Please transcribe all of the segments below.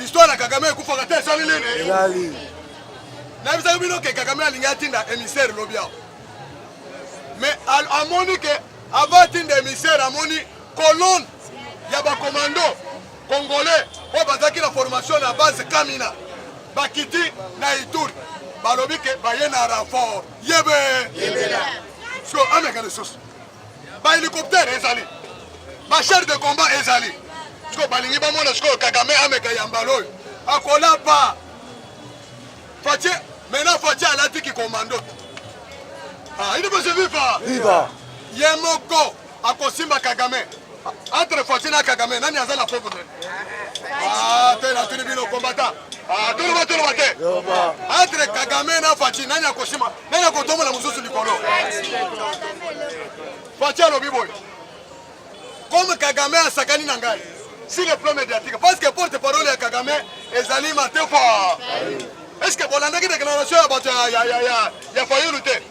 histoire ya Kagame ekufaka te sali nini na bisa bino ke Kagame alinga tinda émissaire lobia mais amoni que avant tinda émissaire amoni colonne ya ba commando congolais o bazaki na formation na base Kamina bakiti na Ituri balobi ke baye na renfort yebe so ameka de sos ba hélicoptère ezali ba char de combat ezali so balingi ba mona sko Kagame ameka yambalo akola pa Fatia maintenant Fatia alati ki commando il ne peut se vivre yemoko akosimba Kagame entre Fatia na Kagame nani azala poko tena tuni bino combattant tout le monde entre Kagame na Fatia nani akosimba nani akotomo na mususu likolo Fatia lobi boy comme Kagame a sakani na ngai si le plan médiatique parce que porte-parole ya Kagame ezali matefa est-ce que bolanda ki déclaration ya bato ya fayulu te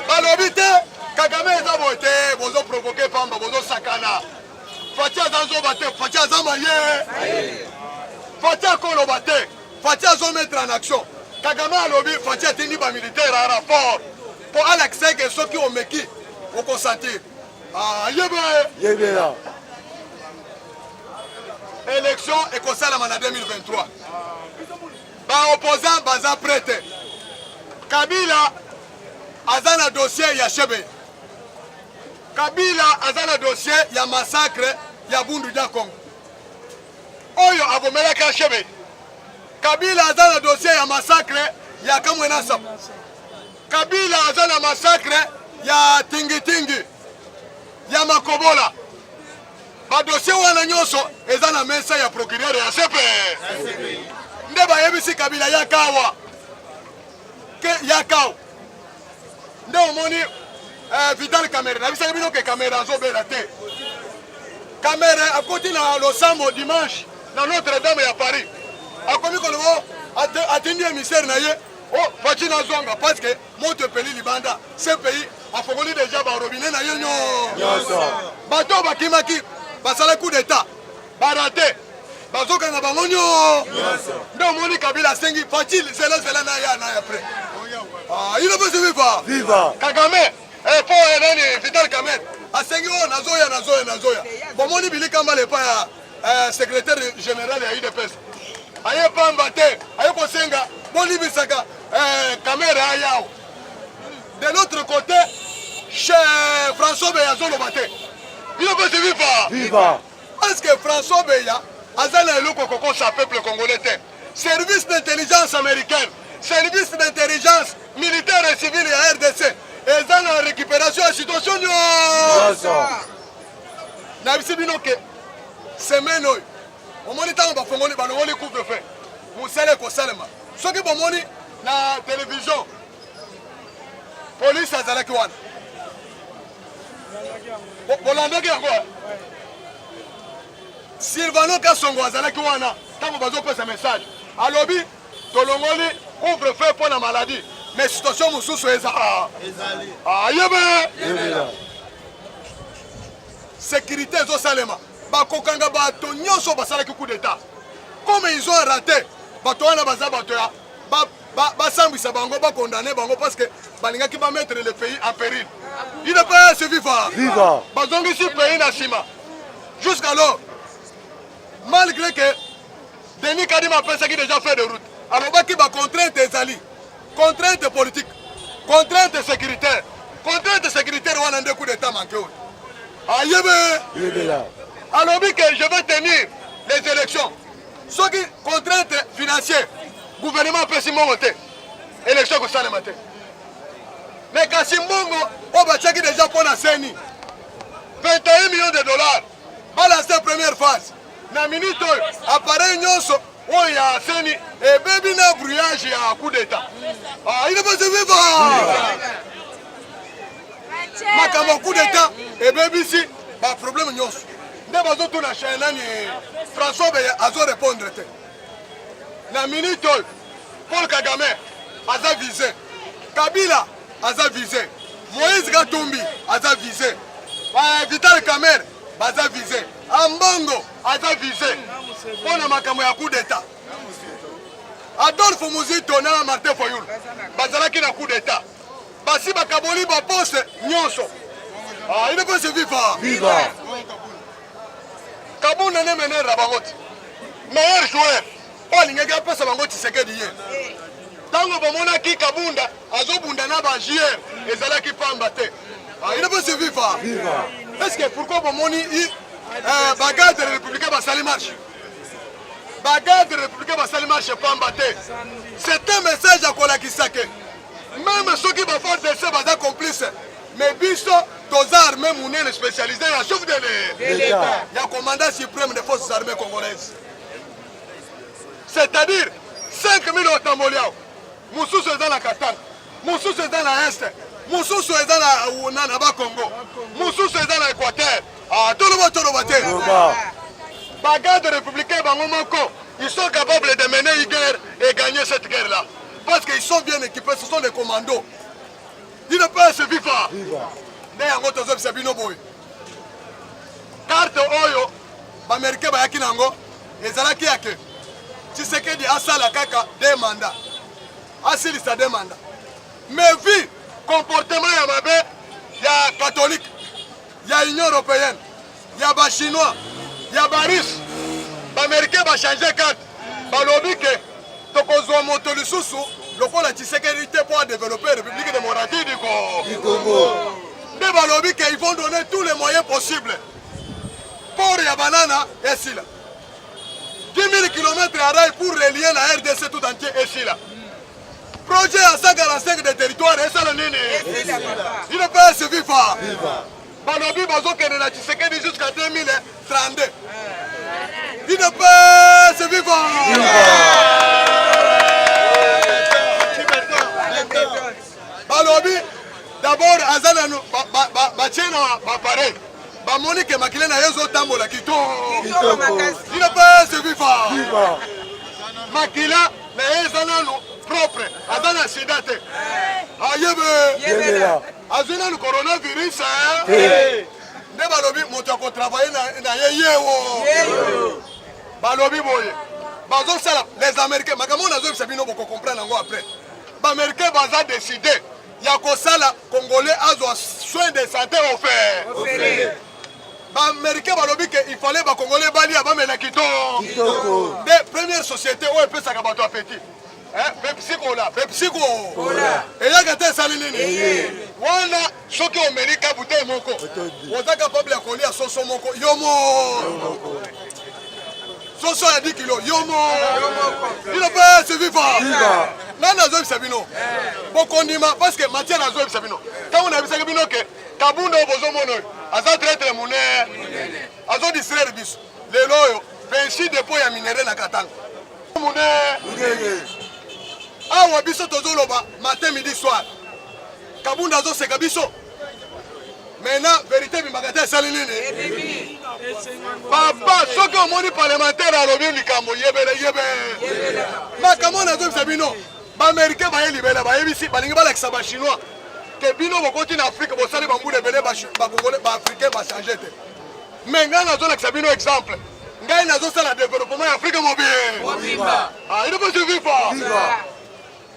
balobi te Kagame eza boy te bozo provoquer pamba bozo sakana Fatia zanzo bate Fatia zamaye Fatia koloba te Fatia zo mettre en action Kagame alobi Fatia tindi ba militaire à rapport pour Alexei que ceux qui ont meki au consentir yebe là élection écossale en 2023 ba opposant baza prête Kabila azana dossier ya Chebe Kabila azana dossier ya massacre ya Bundu dia Congo oyo abomela ka Chebe Kabila azana dossier ya massacre ya Kamwena Sap Kabila azana massacre ya Tingi ya Makobola ba dossier wana nyoso ezana mesa ya procureur ya CP nde bayebisi Kabila yakawa ke yakaw nde omoni Vital Kamerhe na bisa bino ke Kamerhe azobela te Kamerhe akoti na losambo dimanche na Notre-Dame ya Paris akomi kolobo atindi émissaire na ye Fatia na zonga parce que moto peli libanda ce pays afongoli déjà ba robinet na ye nyonso bato bakimaki basala coup d'état barate bazoka na bango nyonso nde omoni Kabila sengi Fatia zela na ya na après il ne peut se vivre Kagame pour nani Vital Kamerhe asengi nazoya bomoni bilikamba le pa ya secrétaire général ya UDPS aye pamba te aye kosenga bolibisaka Kamerhe ayao de l'autre côté chez François Beya zoloba te il ne peut se vivre parce que François Beya azana eloko kokosa peuple congolais te service d'intelligence américaine service d'intelligence militaire et civile ya RDC ezana récupération ya situation na bisi bino ke semaine oyo omoni ntango bafongoli balongoli couvre-feu mosala ekosalema soki bomoni na télévision police azalaki wana bolandaki yango Silvano Kasongo azalaki wana ntango bazopesa message alobi tolongoli couvre-feu mpo na maladie mais situation mosusu eza yebe sécurité ezosalema bakokanga bato nyonso basalaki coup d'état comme ils ont raté bato wana baza bato ya basambwisa bango bakondamne bango parce que balingaki bamettre le pays en péril il ne peut se vivre bazongisi pays na nsima jusqu'alors malgré que Denis Kadima apesaki déjà fait de route alobaki bacontrainte ezali contrainte politique contrainte sécuritaire wana nde coup d'état manqué oyo ayebe alobi que je vais tenir les élections soki contrainte financière gouvernement apesi mbongo te élection ekosalema te mais kasi mbongo oyo batiaki déjà mpo na seni 21 millions de dollars balance première phase na minute oyo appareil nyonso oyo ya seni ebebi na brouillage ya coup d'état il ne peut se vivre makambo coup d'état ebebisi baproblème nyonso nde bazotuna nani François Beya azorépondre te na minute oyo Paul Kagame aza visé Kabila aza visé Moïse Katumbi aza visé Vital Kamerhe baza visé Ambongo aza visé mpona makambo ya coup d'état Adolphe Muzito na Martin Fayulu bazalaki na coup d'état basi bakaboli ba poste nyonso il ne peut se vivre viva Kabunda ne mene rabangoti meilleur joueur olingaki apesa bango Tshisekedi ye tango bamonaki Kabunda azobunda na ba JR ezalaki pamba te il ne peut se vivre est-ce que pourquoi bamoni bagarre de républicain basali marche bagarre de républicain basali marche pamba te c'est un message à kolakisake même ceux qui bafar de ça baza complice mais biso toza armée munene spécialisé en chef de l'État ya commandant suprême des forces armées congolaises c'est-à-dire 5000 otamboliao mususu eza na Katanga mususu eza na Est mususu eza na Bakongo mususu eza na Équateur toloba te bagarre de républicains bango moko ils sont capables de mener une guerre et gagner cette guerre là parce qu'ils sont bien équipés, ce sont des commandos. Ils ne peuvent se vivre. Mais yango tozo bisa bino boy. Carte oyo bamerike bayaki nango ezalaki yake. Tshisekedi asala kaka des mandats. Asilisa des mandats. Mais vu comportement ya mabe ya catholique, ya Union européenne, ya ba chinois, ya ba russe, bamerike ba changer carte. Balobi ke tokozwa moto lisusu lokola Tshisekedi te pour développer la République démocratique du Congo. Nde balobi qu'ils vont donner tous les moyens possibles pour ya banana et sila 10 000 km à rail pour relier la RDC tout entier et sila projet à 145 de territoire et ça le nini il ne peut se vivre balobi bazokende na Tshisekedi jusqu'à 2032 il ne peut se vivre balobi d'abord azana no bachena bapare bamoni ke makile na yezo tambola kitoko il ne peut se vivre makila na ezana no propre azana sida te ayebe azuna no coronavirus ne balobi moto ko travailler na yeyewo balobi boye bazo sala les américains makamo nazo bisa bino boko comprendre ngo après ba américain baza décider ya kosala congolais azwa soin de santé offert ba américain balobi que il fallait ba congolais bali abamela kitoko des premières sociétés où peut saka bato appétit Pepsi Cola et ya gata sali nini wana soki Amerika bouteille moko oza capable ya kolia soso moko yomo soso ya 10 kilos yomo il ne peut se vivre nana zo bisabino bokondima parce que matière na zo bisabino quand on a bisaka bino ke Kabunda obozo mono aza très mune azo distraire biso lelo yo 26 dépôt ya minerai na Katanga mune awa biso tozoloba matin midi soir Kabunda azo seka biso maintenant vérité bimagata sali nini papa soki omoni parlementaire alobi likambo yebele makambo nazo bisa bino baaméricain baye libela bayebisi balingi balakisa bachinois ke bino bokoti na afrique bosali bambula ebele bakongole baafricain bachange te mais ngai nazolakisa bino exemple ngai nazosala développement ya afrique mobimba il ne peut se vivre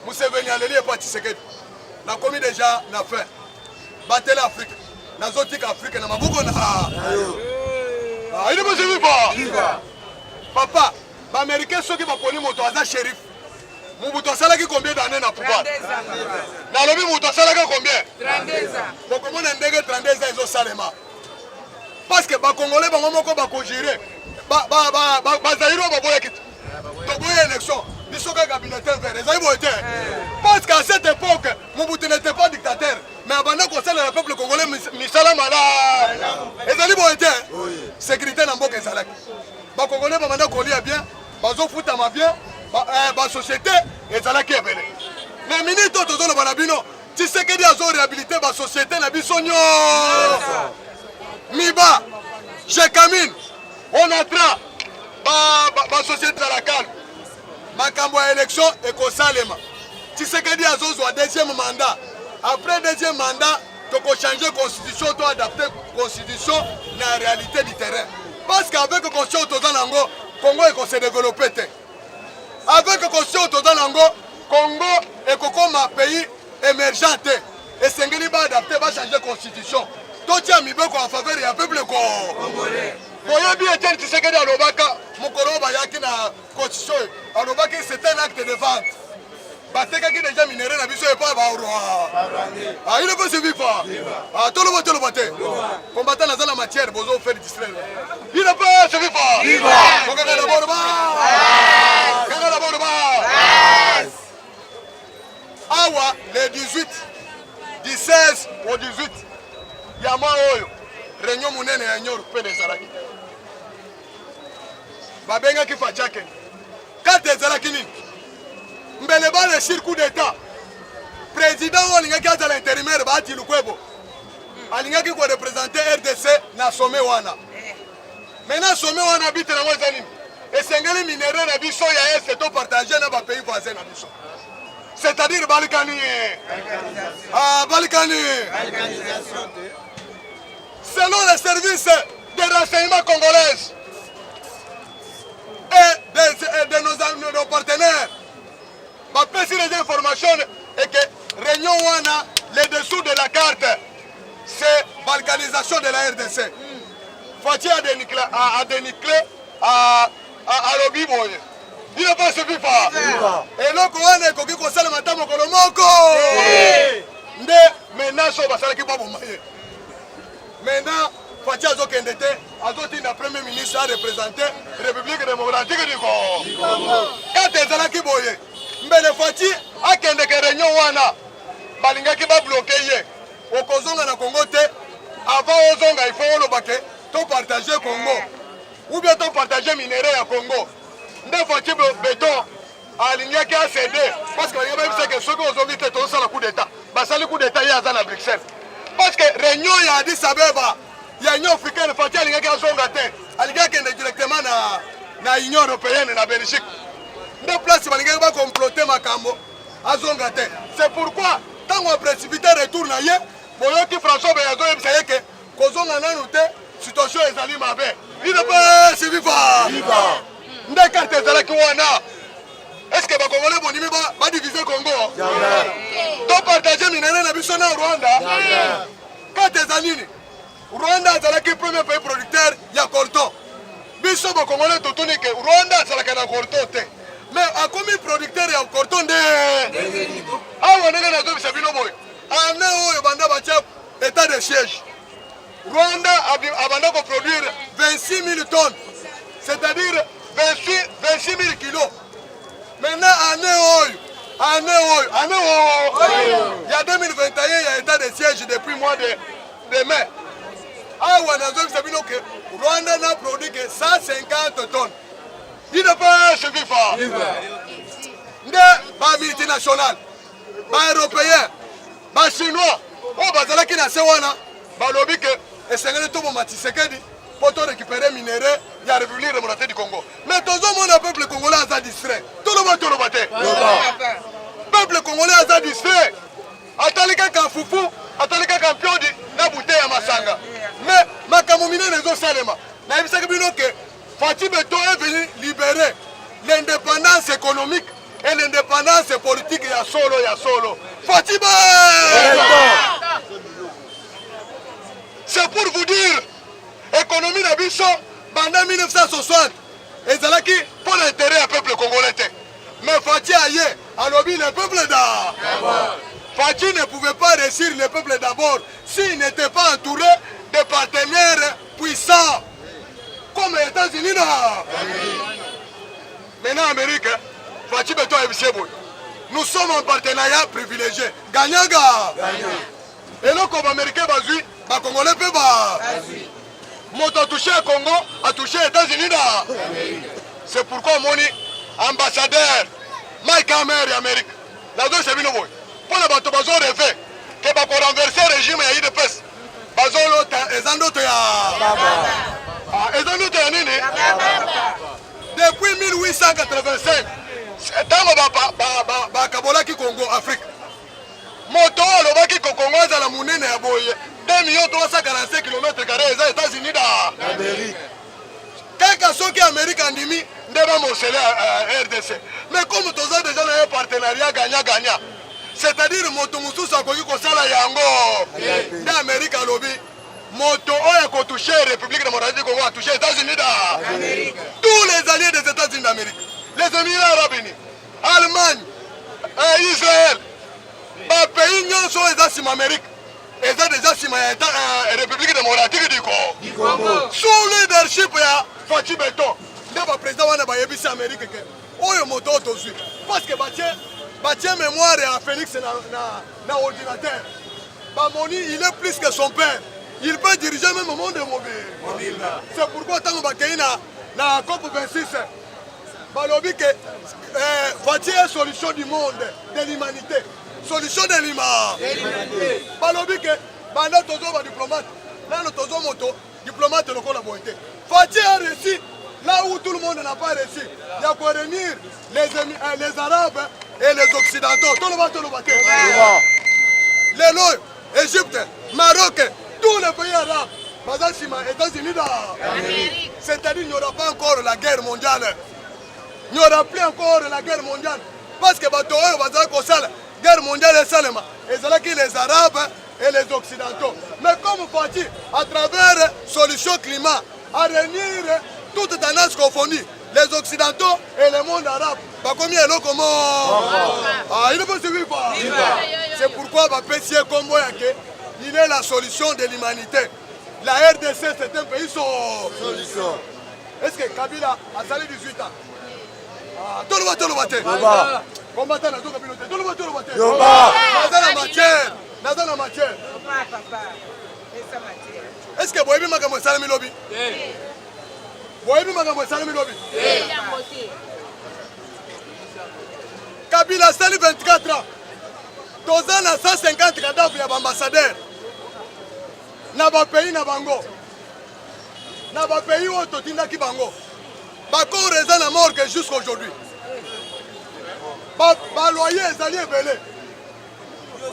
Museveni aleli epa Tshisekedi nakomi déjà na fin batele afrique nazotika afrique na maboko na il ne peut se vivre papa baaméricain soki baponi moto aza shérif Mobutu asalaki combien d'années na pouvoir nalobi moto asalaka combien bokomona ndenge 32 ans ezosalema parce que bakongolais bango moko bakogire bazairo baboyaki toboya élection biso kaka bulletin vert ezali boye te parce qu'à cette époque Mobutu n'était pas dictateur mais abanda kosala na peuple congolais misala mala ezali boye te sécurité na mboka ezalaki bakongolais babanda kolia bien bazofutama bien basociété ezalaki ebele na minute oyo tozoloba na bino Tshisekedi azoréhabilité basociété na biso nyonso miba jekamine onatra basociété za la calme makambo ya élection ekosalema Tshisekedi azozwa deuxième mandat après deuxième mandat tokochange constitution to adapter constitution na réalité du terrain parce qu'avec constitution toza nango Congo ekose développer te avec constitution toza Congo est comme un pays émergent. Et c'est qu'il va adapter, va changer la constitution. Tout est mis en faveur du peuple congolais. Voyez bien, tu sais que dans le Baka, mon Koroba Yaki na constitution, c'est un acte de vente. Bateka qui déjà minéré na biso et pas roi. Ah, il ne peut se vivre pas. Ah, tout le monde le battait. Combattant dans la matière, bozo faire distraire. Il ne peut se vivre pas. Viva! Kaka la borba. Kaka la borba. Awa le 18, 16 au 18. Yama oyo. Réunion munene ya nyoro pe des Zaraki. Babenga ki fachake. Kate Zaraki ni. Mbele ba le circuit d'état. Président olinga ki azala intérimaire ba ati lukwebo. Alinga ki ko représenter RDC na sommet wana. Maintenant sommet wana bite na wazani. Esengeli minéraux na biso ya est to partager na ba pays voisins na biso. C'est-à-dire Balkani. Ah, Balkani. Selon les services de renseignement congolais et de nos partenaires, ma précise les informations est que Réunion Wana, les dessous de la carte, c'est balkanisation de la RDC. Fati a déniclé à l'Obiboye. Il n'a pas suivi pas. Et là, on est coquille comme ça, le matin, mon colomoko. Maintenant, ça va s'arrêter pas pour moi. Maintenant, Fati Azokendete, Azoti, le premier ministre, a représenté la République démocratique du Congo. Quand tu es là, qui boye, mais le Fati a qu'un réunion wana, Balinga qui va bloquer. Au Kozonga na Congo, avant Ozonga, il faut le baquet, tout partager Congo. Ou bien tout partager minerai à Congo. Nde Fati béton, aligné qui a cédé. Parce que même c'est que ceux qui ont envie de faire le coup d'état, c'est le coup d'état, il y a à Bruxelles. Parce que réunion il y a Addis Abeba, il y a l'Union africaine, Fati alinga qui a son gâteau, alinga qui est directement dans l'Union européenne et la Belgique. Deux places alinga qui va comploter Makambo à son gâteau. C'est pourquoi tant qu'on précipité retourne ailleurs, boyo qui François Beyazo il sait que kozonga na noté situation ezali mabe. Il ne peut se vivre. Nde carte ezalaki wana. Est-ce que les Congolais vont diviser le Congo? Donc partager minerai na biso na Rwanda. Quand ezalini Rwanda est le premier pays producteur ya coltan. Biso ba Congolais totuni que Rwanda est le coltan te. Mais à combien producteur ya coltan de ah on est na zo bino boy. Ane oyo banda ba état de siège. Rwanda a banda ko produire 26 000 tonnes. C'est-à-dire 26 000 kilos. Maintenant, année, il y a 2021, il y a état de siège depuis le mois de mai. Ah, on a dit que Rwanda n'a produit que 150 tonnes. Il ne peut se vivre. Les multinationales, les Européens, les Chinois, les Chinois, les lobby que c'est tout le monde pour récupérer les minéraux, il y a la République démocratique du Congo. Mais tout le monde, le peuple congolais a distrait. Tout le monde, le peuple congolais a distrait. Atalika Kanfoufou, Atalika Kampiodi, la bouteille à Masanga. Mais Makamomine les autres salema. Fati Beto est venu libérer l'indépendance économique et l'indépendance politique. Il y a solo. Fati c'est pour vous dire. Économie de Bichon, pendant 1960, et c'est là qui pour l'intérêt du peuple congolais. Mais Fati Aye, a lobby le peuple d'abord. Fati ne pouvait pas réussir le peuple d'abord s'il n'était pas entouré de partenaires puissants, comme les États-Unis. Maintenant, en Amérique, Fati Beto et Bichebo, nous sommes en partenariat privilégié. Gagnant. Et le comme américain, les Congolais peuvent. Moto a touché le Congo, a touché les États-Unis. C'est pourquoi mon ambassadeur Mike Hammer en Amérique, la zone c'est bien boy. Pour les bateaux, ils ont rêvé que pour renverser le régime, il y a eu des pestes. Ils ont d'autres. Depuis 1885, dans le Kabola qui Congo, Afrique. Moto le qui Congo à la monnaie à Boye 2 345 km² aux États-Unis d'Amérique. Quelqu'un qui Amérique en demi, va morceler à RDC. Mais comme tous les déjà un partenariat gagnant-gagnant, c'est-à-dire moto mususu akoki kosala yango nde Amérique alobi moto oyo akotouche République démocratique du Congo a touché États-Unis tous les alliés des États-Unis d'Amérique, les Émirats arabes unis, Allemagne, Israël, pays nyonso eza sima Amérique eza déjà sima ya République démocratique du Congo sous leadership ya Fachi Beton nde baprésident wana bayebisi Amérique ke oyo moto oyo tozwi parce que batie mémoire à Félix na ordinateur. Bamoni, il est plus que son père. Il peut diriger même au monde mobile. C'est pourquoi tant que na COP 26, balobi que voici une solution du monde, de l'humanité. Solution de l'humanité. Balobi que banda tozo ba diplomate, nano tozo moto, diplomate loko la boité. Voici un récit là où tout le monde n'a pas réussi. Il y a quoi réunir les Arabes et les Occidentaux. Tout le monde. Les Lois, Égypte, Maroc, tous les pays arabes. États-Unis, c'est-à-dire qu'il n'y aura pas encore la guerre mondiale. Il n'y aura plus encore la guerre mondiale. Parce que la guerre mondiale est seulement les Arabes et les Occidentaux. Mais comme Fatih, à travers Solution Climat, à réunir toutes tendances confondues, les Occidentaux et le monde arabe. Il ne peut se vivre pas. C'est pourquoi il est la solution de l'humanité. La RDC, c'est un pays sans solution. Est-ce que Kabila a salé 18 ans? Tout le monde. Combattant dans toute la communauté. Tout le monde. Dans la matière. Est-ce que vous avez vu ma salami lobby? Vous avez vu ma salami lobby? Kabila sali 24 ans. Toza na 150 cadavres ya ambassadeurs. Na ba pays na bango. Na ba pays où totinda ki bango. Ba corps eza na morgue jusqu'à aujourd'hui. Ba loyer ezali ebele.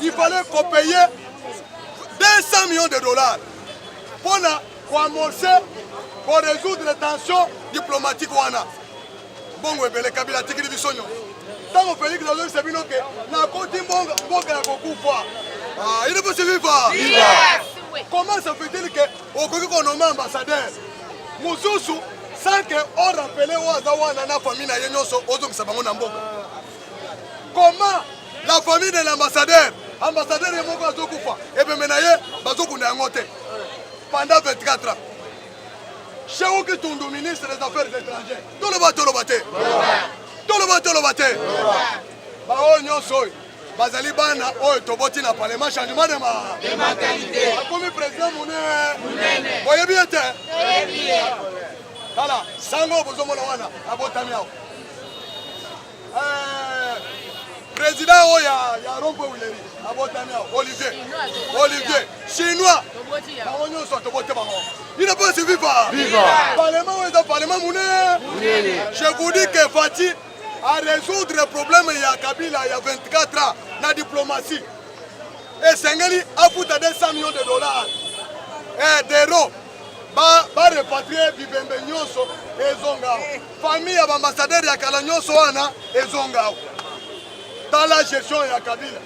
Il fallait qu'on paye 200 millions de dollars pour amorcer, pour résoudre les tensions diplomatiques wana. Bongo ebele Kabila tikili bisonyo. Tant que Félix Lazare Sabino que na koti mbonga ya kokufa. Il ne peut se vivre. Comment ça fait-il que au Congo qu'on nomme ambassadeur Mususu sans que on rappelle Ouazawana na famille na yenyoso ozo kisabango na mboka. Comment la famille de l'ambassadeur ambassadeur yemoko azokufa et bien menaye bazokuna yangote pendant 24 ans. Chez qui Tundu ministre des Affaires étrangères. Tout le bateau. Bao nyonso bazali bana oyo toboti na parlement changement de mentalité. Comme président Munene. Voyez bien te. Voilà, sango bozomona wana abotami awo. Président oya ya Rompo Wileri abotami awo Olivier chinois. Bao nyonso toboti bango. Il ne peut se vivre. Parlement oyo parlement Munene. Je vous dis que Fatih à résoudre le problème il y a Kabila il y a 24 ans la diplomatie et Sengeli a foutu 200 millions de dollars et d'euros va repatrier Bibembe Nyonso et Zonga famille à l'ambassadeur ya Kala Nyonso wana et Zonga dans la gestion ya Kabila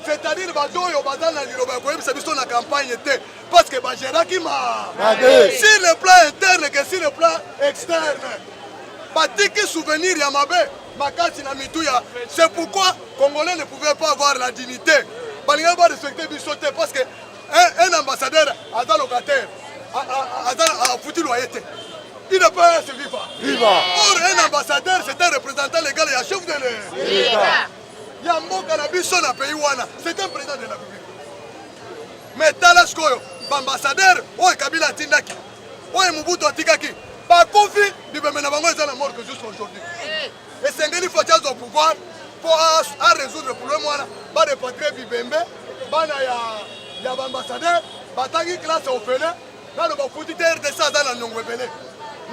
c'est-à-dire bazoyo bazana liloba ko yebisa biso na campagne était parce que bageraki ma sur le plan interne que sur le plan externe batiki souvenir ya mabe. C'est pourquoi les Congolais ne pouvaient pas avoir la dignité. Ils ne pouvaient pas respecter Bissoté parce qu'un ambassadeur a locataire, a foutu loyauté. Il ne peut pas se vivre. Or, un ambassadeur, c'est un représentant légal et un chef de l'État. Il y a un mot dans la Bisson à pays Wana. C'est un président de la République. Mais Talaskoyo, l'ambassadeur, oh Kabila Tindaki, oh Mobutu Atikaki, Bakofi, il va mener la mort jusqu'à aujourd'hui. Et Sengeli faut au pouvoir pour résoudre le problème. Il va repatrier Bibembe, il y a l'ambassadeur, il y a classe au félin, il y a RDC dans la Nyongwebele.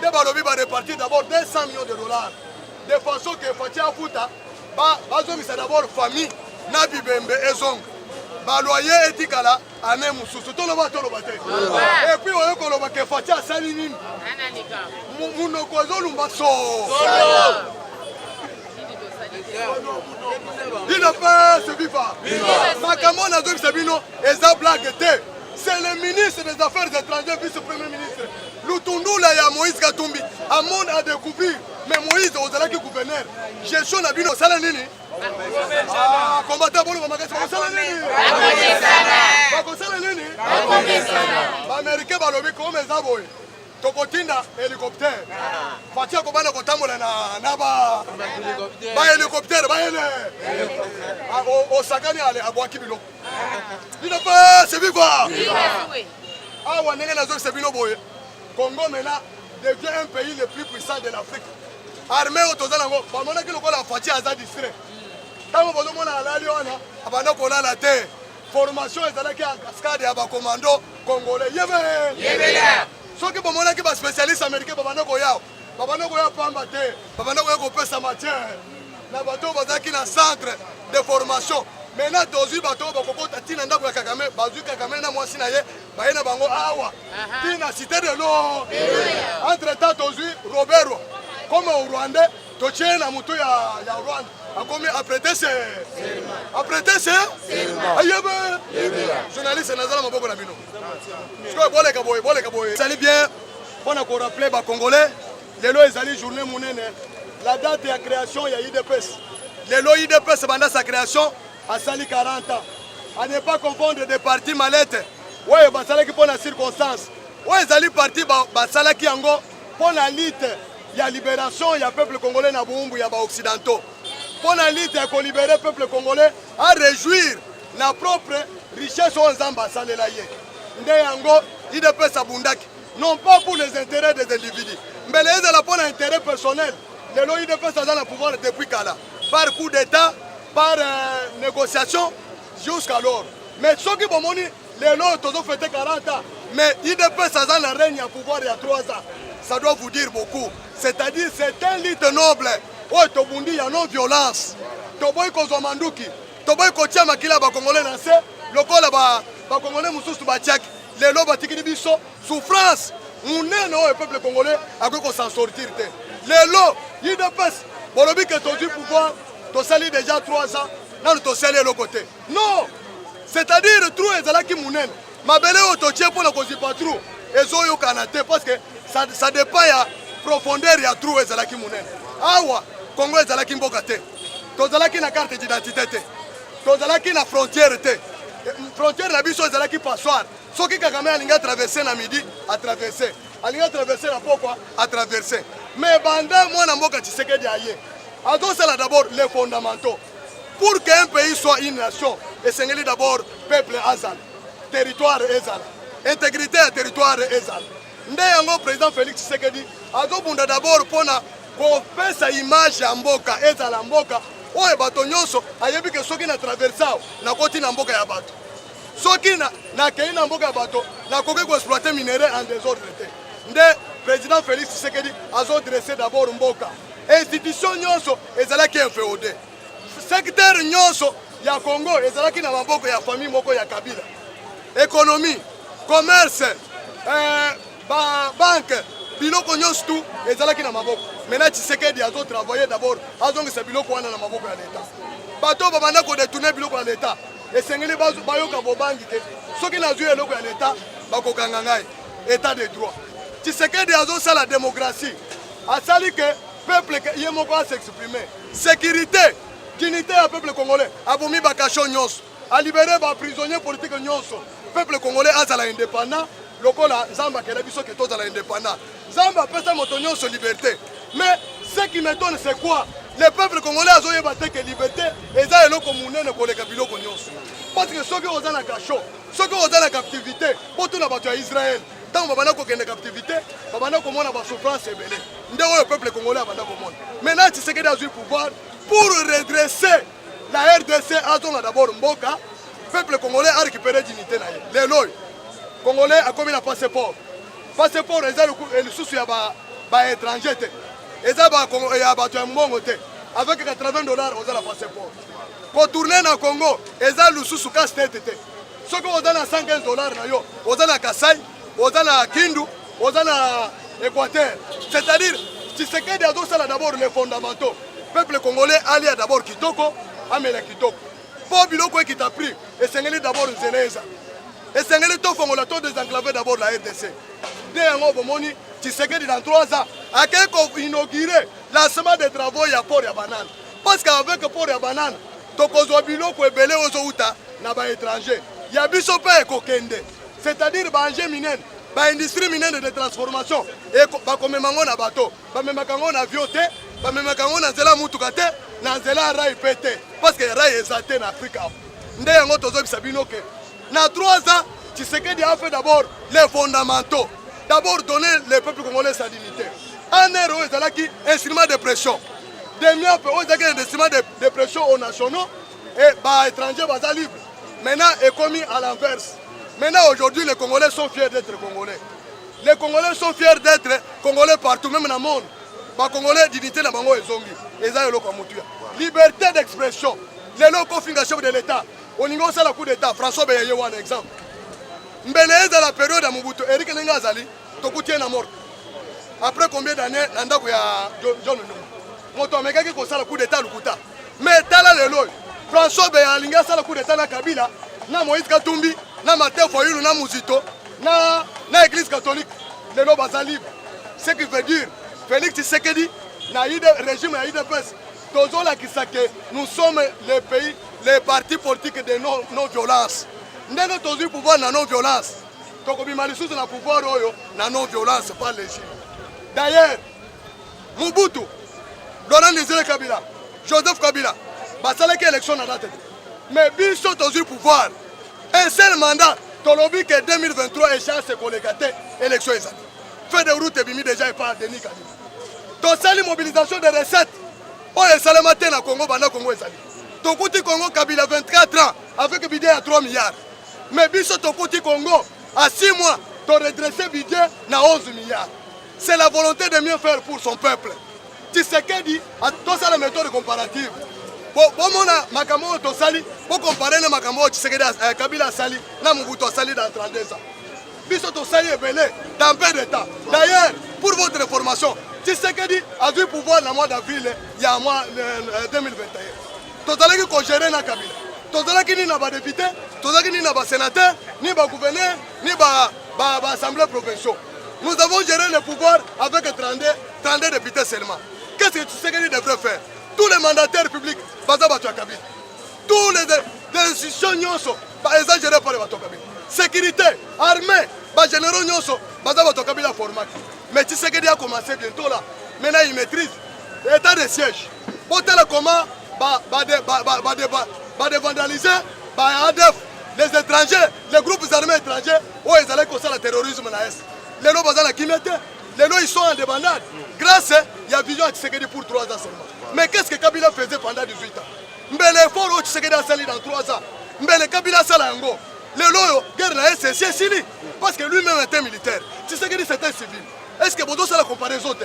Il va repartir d'abord 200 millions de dollars. De façon que Fatia Fouta va d'abord famille, na Bibembe et Zong. baloyer etikala ane mususu toloba te et puis oyo koloba ke Faty asali nini munoko ezolumba solo il ne peut se vivre makambo nazobisa bino eza blague te. C'est le ministre des Affaires étrangères, vice-premier ministre Lutundula ya Moïse Katumbi amon a découvert mais Moïse ozalaki gouverneur gestion na bino sala nini combattant bolo bamakasi sala nini sala nini ba américain balobi comme eza boye tokotinda hélicoptère Faty akobana kotambola na ba hélicoptère bayele osakani ale abwaki biloko bino pas c'est vivre awa ndenge nazokisa bino boye Congo maintenant devient un pays le plus puissant de l'Afrique. Armée otoza nango bamonaki lokola Faty aza distrait ntango bozomona alali wana abanda kolala te formation ezalaki en cascade ya bacommando congolais yebe soki bomonaki baspécialiste américain babanda koya pamba te babanda koya kopesa matière na bato bazalaki na centre de formation. Maintenant tozwi bato bakokota tina ndako ya Kagame bazwi Kagame na mwasi na ye baye na bango awa tina cité de l'eau. Entre temps tozwi Robert comme au Rwanda totie na mutu ya Rwanda akomi apprêter ayebe journaliste nazala maboko na bino siko boleka boye sali bien pona ko rappeler ba congolais lelo ezali journée munene la date de création ya IDPS lelo IDPS banda sa création à Sali 40 ans. À ne pas confondre des partis mallettes. Oui, basalaki pour la circonstance. Oui, Zali parti basalaki yango pour la lutte. Il y a libération, il y a peuple congolais na Boumbu, il y a occidentaux. Pour la lutte, il y a libérer le peuple congolais à réjouir la propre richesse aux ambassades là. Nde yango, il dépêche sa bundaki. Non pas pour les intérêts des individus, mais les pour l'intérêt personnel. Les lois, il dépêche dans le pouvoir depuis Kala. Par coup d'État, par négociation jusqu'alors. Mais ceux qui vont moni, les lots ont fait 40 ans. Mais il dépêche dans la règne à pouvoir il y a 3 ans. Ça doit vous dire beaucoup. C'est-à-dire c'est un lutte noble. Oh, Tobundi, il y a non-violence. Toboy Kozomanduki. Toboy Kotia Makila Bakongolais Nassé. Le col Bakongolais Moussous Batiak. Les lots Batiki Bisso. Souffrance. On est le peuple congolais à quoi s'en sortir. Les lots, il dépêche. Pour le but que tu as pouvoir. Tu sali déjà 3 ans, non, tu sali l'autre côté. Non, c'est-à-dire trou et zalaki mounen. Ma belle autotier pour la cause pas trou. Et zoyo kanate parce que ça dépend ya profondeur ya trou et zalaki mounen. Awa, Congo et zalaki mbokate. Tu zalaki na carte d'identité. Tu zalaki na frontière te. Frontière na biso zalaki passoire. Soki Kagame alinga traverser na midi à traverser. Alinga traverser na pourquoi à traverser. Mais banda moi na mboka Tshisekedi aye. C'est d'abord les fondamentaux. Pour qu'un pays soit une nation, et c'est d'abord peuple Azal, territoire Azal, intégrité à territoire Azal. Le président Félix Tshisekedi a d'abord pour faire sa image à Mboka, Azal à Mboka, où est bateau nyonso, a yebi que ceux qui n'a traversé, n'a côté na Mboka ya bateau. Ceux qui n'a qu'un na Mboka ya bateau, n'a qu'à exploiter minerais en désordre. Le président Félix Tshisekedi a dressé d'abord Mboka. Institution nyonso ezalaki inféodé. Secteur nyonso ya Congo ezalaki na maboko ya famille moko ya Kabila. Économie, commerce, banque, biloko nyonso tout ezalaki na maboko. Maintenant Tshisekedi a travaillé d'abord azongi sa biloko wana na maboko ya l'État. Bato babanda ko détourner biloko ya l'État. Esengeli bayoka bobangi ke soki nazwi eloko ya l'État bakokanga ngai. État de droit. Tshisekedi azo la démocratie. Asali que peuple qui est s'exprimer. Sécurité, dignité au peuple congolais. Aboumi Bakacho Nyos. A libéré les prisonniers politiques Nyos. Peuple congolais a l'indépendant. Le Kola Zamba qui a dit que tout est indépendant. Zamba peut s'amotonner sur liberté. Mais ce qui m'étonne, c'est quoi? Le peuple congolais a zoé battu que liberté. Et ça est le communé ne connaît qu'à Biloko Nyos. Parce que ceux qui ont la cachot, ceux qui ont la captivité, pour tout le Israël. Tant que vous avez captivité, vous avez souffrance et belé. Le peuple congolais a maintenant, tu sais qu'il a eu pouvoir pour redresser la RDC. D'abord, Mboka, le peuple congolais a récupéré dignité. Les lois congolais a commis un passeport. Passeport, ils ont le souci à l'étranger. Ils ont battu un bon côté. avec 80 $, vous avez le passeport. Pour tourner dans le Congo, vous avez le sous-souka state. Ce que vous avez 115 $, vous avez le Kassai, vous avez le Kindu, vous avez l'Équateur. C'est-à-dire, si c'est que d'abord les fondamentaux, le peuple congolais a d'abord Kitoko, Amela Kitoko. Pour Biloko qui t'a pris, et c'est d'abord une Zénéza. Et c'est un peu désenclavé d'abord la RDC. Dès un moment, tu sais que dans 3 ans, à quelqu'un inauguré lancement des travaux, il y a port et banane. Parce qu'avec port et banane, tu as biloko et belé aux outa, n'a pas étranger. Il y a bisope et kokende. C'est-à-dire, bangé minen, industrie minière de transformation. Et comme mangon à bateau, même mangon à vioté, même mangon à zela mutukate, na zela rail pété. Parce que rail est zaté en Afrique. Ndé yango tozo sabino ke. Dans 3 ans, tu sais qu'il a fait d'abord les fondamentaux. D'abord donner le peuple congolais sa dignité. Un héros est un instrument de pression. Demi un peu, un instrument de pression aux nationaux et les étrangers sont libres. Maintenant, est commis à l'inverse. Maintenant, aujourd'hui, les Congolais sont fiers d'être Congolais. Les Congolais sont fiers d'être Congolais partout, même dans le monde. Les Congolais, dignité dans le monde, ils ont liberté d'expression. Les locaux chef de l'État. Au niveau de la coup d'État, François Beyaye, un exemple. Mbele dans la période de Mobutu, Eric Lengazali, Tokutien est mort. Après combien d'années, Nandako ya John Numa. Moto ameka qui a le coup d'État Lukuta. Mais Tala Lelo, François Beyaye a le coup d'État na Kabila, na Moïse Katumbi, na Mathieu Foyulu, na Mouzito, na l'église catholique. Lelo baza libre. Ce qui veut dire, Félix Tshisekedi, na le régime na IDPS, nous sommes les pays, les partis politiques de non-violence. Nous avons le pouvoir de la non-violence. Donc, nous avons le pouvoir de la non-violence par les Chine. D'ailleurs, Mobutu, Laurent Désiré Kabila, Joseph Kabila, il y a élection dans la tête. Mais ils sont au pouvoir. Un seul mandat, Tolobi que 2023 échéance pour les gâter, élection est fait de route et bimi déjà et pas Denis Kabila. Donc, c'est la mobilisation des recettes. Oh, et Salamate na Congo, bana Congo et Sali. Tokuti Congo, Kabila 24 ans, avec un budget à 3 milliards. Mais Bisso Tokuti Congo, à 6 mois, tu as redressé le budget à 11 milliards. C'est la volonté de mieux faire pour son peuple. Tu sais qu'elle dit, toi, c'est la méthode comparative. Pour comparer le Makambo, tu sais que Kabila Sali, là, Mobutu Sali dans 32 ans. Bisso Sali est belé dans peu de temps. D'ailleurs, pour votre information, Tshisekedi a dû pouvoir le mois d'avril, il y a mois 2021. Tout à l'heure, qu'on gère dans Kabila. Tout à l'heure, qu'il n'y a pas de député, tout à l'heure, qu'il n'y a pas de sénateur, ni pas de gouverneur, ni pas d'assemblée provinciale. Nous avons géré le pouvoir avec 32 députés seulement. Qu'est-ce que Tshisekedi devrait faire? Tous les mandataires publics, Kabila. Tous les institutions, ils sont gérés par les Kabila. Sécurité, armée, les généraux, ils sont Kabila format. Mais Tshisekedi a commencé bientôt là. Maintenant, il maîtrise l'état de siège. Pour comment vandaliser les étrangers, les groupes armés étrangers, où ils allaient causer le terrorisme dans l'Est. Les lois basent la Kimete, les lois ils sont en débandade. Grâce à il y a vision à Tshisekedi pour 3 ans seulement. Mais qu'est-ce que Kabila faisait pendant 18 ans? Mais l'effort où Tshisekedi a sali dans 3 ans. Mais Kabila Salango. Les lois, guerre dans l'Est, c'est Sili. Parce que lui-même était militaire. Tshisekedi c'était civil. Est-ce que vous avez la comparaison?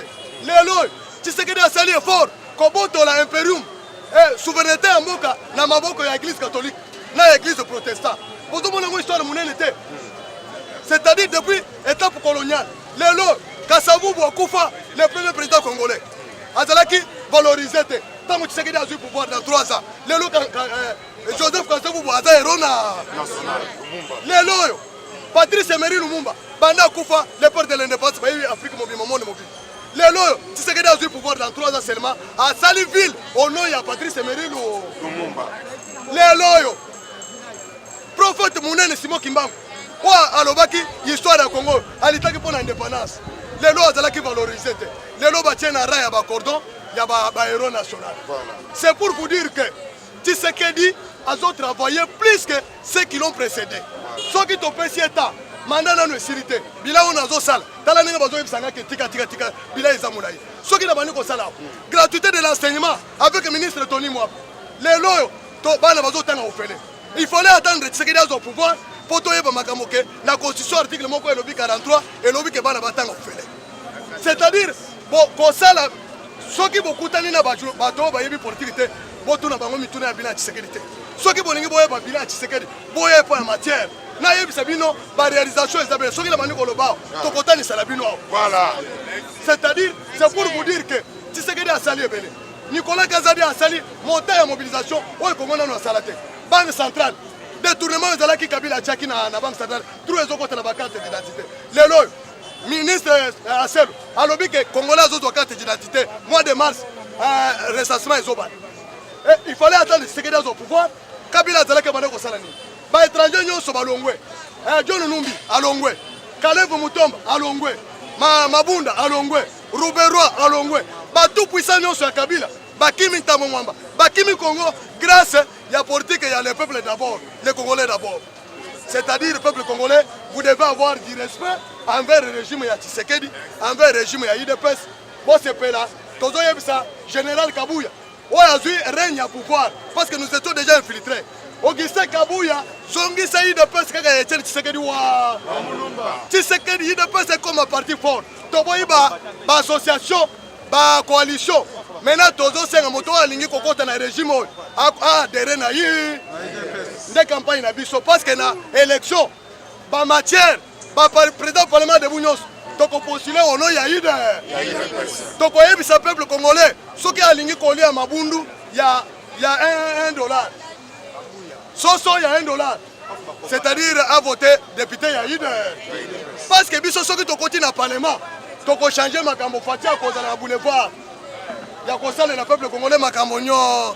Les lois, Tshisekedi a sali effort. Koboto la impérium. Souveraineté en Moka, na maboko ya église catholique, na église protestante. Vous avez une histoire de mon unité. C'est-à-dire depuis l'étape coloniale, les lois, Kassavou Bouakoufa, le premier président congolais, Azalaki valorisé. Tant que Tshisekedi a eu le pouvoir dans 3 ans, les lois, Joseph Kassavou Bouaza et Rona. Les lois, Patrice Emery Lumumba, Banda Koufa, le père de l'indépendance, Afrique mobile, mobile. Les lois, Tshisekedi a eu le pouvoir dans 3 ans seulement, à Saliville, au nom de Patrice Emery Lumumba. Les lois, prophète Mounene Simon Kimbangu, alobaki histoire du Congo, alitaki pour l'indépendance. Les lois qui valorisent. Les lois tiennent un rail à cordon, il y a un héros national. C'est pour vous dire que Tshisekedi a travaillé plus que ceux qui l'ont précédé. Ceux qui t'ont payé état, mandat dans nos sérités, bila on a zo sal, tala nenga bazo ibsanga ke tika bila izamulai. Ceux qui n'ont pas sala, gratuité de l'enseignement avec le ministre Tony Mwap. Les lois, to bana bazo tanga ofele. Il fallait attendre Tshisekedi au pouvoir. La constitution article 43 et l'objet que bana batanga ofele. C'est-à-dire bon ça soki bokutani na bato bayebi politique te botuna bango mituna ya bilan Tshisekedi te soki bolingi boyeba bilan Tshisekedi boyepa ya matière na yebisa bino ba réalisation ezabele soki na bani koloba tokotanisa na bino voilà c'est-à-dire c'est pour vous dire que Tshisekedi a sali ebele Nicolas Kazadi a sali montant ya mobilisation oyo Congo nano asala te banque centrale détournement ezalaki Kabila tchaki na banque centrale trou ezokota na bakarte d'identité lelo ministre Aselo alobi que Congolais azozwa carte d'identité mois de mars recensement ezobana il fallait attendre Tshisekedi au pouvoir Kabila azalaki bana kosala nini ba étranger nyonso balongwe John Numbi alongwe Kalevo Mutomba alongwe Mabunda alongwe Ruberwa alongwe ba tout puissant nyonso ya Kabila bakimi Ntambo Mwamba bakimi Congo grâce ya politique ya le peuple d'abord les Congolais d'abord c'est-à-dire le peuple congolais vous devez avoir du respect envers le régime ya Tshisekedi envers le régime ya UDPS bon c'est là tozo yebisa général Kabuya oya zui règne à pouvoir parce que nous étions déjà infiltrés Augustin Kabuya zongisa UDPS kaka ya Tshisekedi wa Tshisekedi UDPS c'est comme un parti fort toboyi ba association ba coalition maintenant tozo senga moto alingi kokota na régime oyo adere na yi de campagne na biso parce que na élection ba matière ba président parlement de Bunyos toko postuler ono ya ide toko yebisa peuple congolais soki alingi kolia mabundu ya $1 soso ya $1 c'est-à-dire à voter député ya ide parce que biso soki tokoti na parlement toko changer makambo fatia koza na boulevard ya kosala na peuple congolais makambo nyo